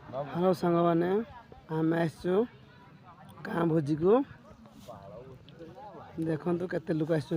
Hello सांग मैंने आम आसचु गाँ भोजी को देखु केते लोक आसु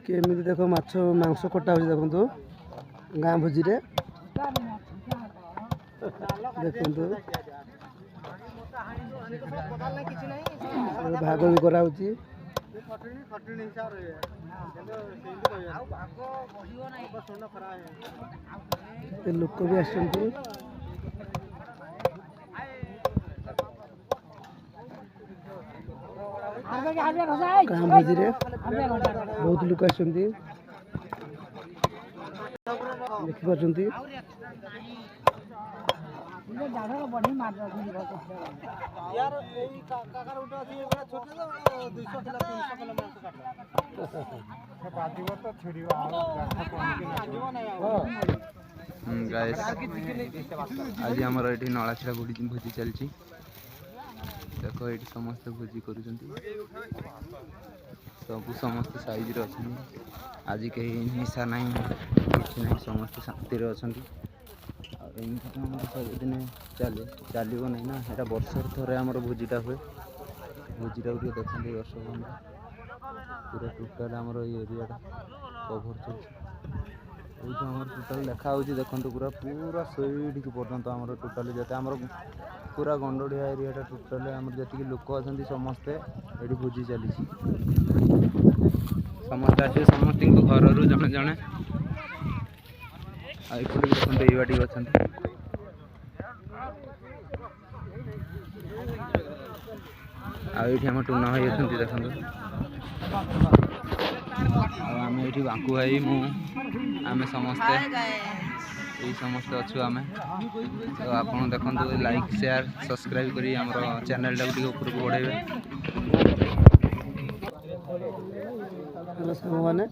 केमी देख माछ मांस कटा हो देखु गाँ भोजी रे देखु भाग भी कराऊँगी लोक भी आसुँच गाँ भोजी रे बहुत लोक आसुँच देखिपार आज आमर ये नलाछड़ा भोजी चलती देख ये समस्त भोजी कर सब समस्त साइज अच्छा आज कहीं निशा ना कि ना समस्त शांति अच्छा एमती तो आम सबुदिन चले चलो नहीं ना यहाँ वर्षर थे आम भोजीटा हुए भोजीटा देखते दर्शक पूरा टोटाल आमर एरियाटा कभर चलती टोटाल देखा देखो पूरा पूरा सही पर्यंत आम टोटाल जो आम पूरा गंडोड़िया एरियाटा टोटाल आम जी लोक अच्छा समस्ते ये भोजी चली समस्त आस समस्त घर जड़े जड़े देखो ये बाटी अच्छा आम टूना भाई अच्छा देखो आम ये बांकु भाई आम समस्ते यही समस्ते अच्छु आम तो आप देखो लाइक शेयर सब्सक्राइब करी हमर चैनल टाक ऊपर बढ़ेबे। हेलो सांग मैंने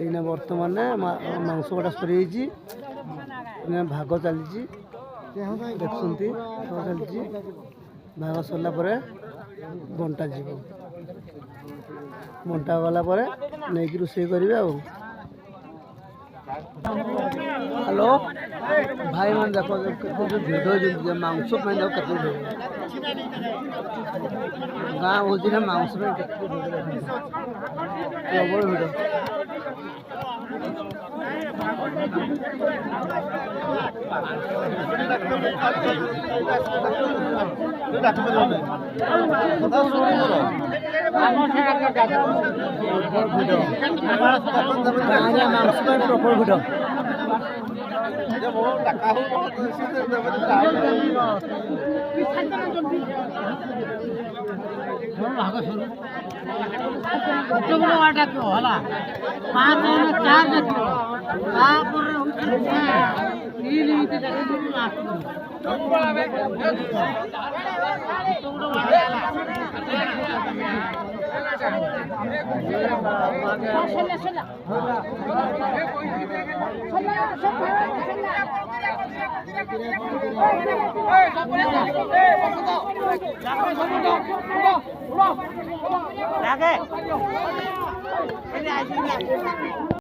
ये बर्तमान मांस कटा सरी भाग चली देखुंती चलती भाग सरला बंटा जीव बंटा गला नहीं कि रोषे करेंगे आ हेलो भाई मैंने देखो भिड़ मांस गाँ भोजी मांस प्रबल भिड़ मांस प्रबल भिड़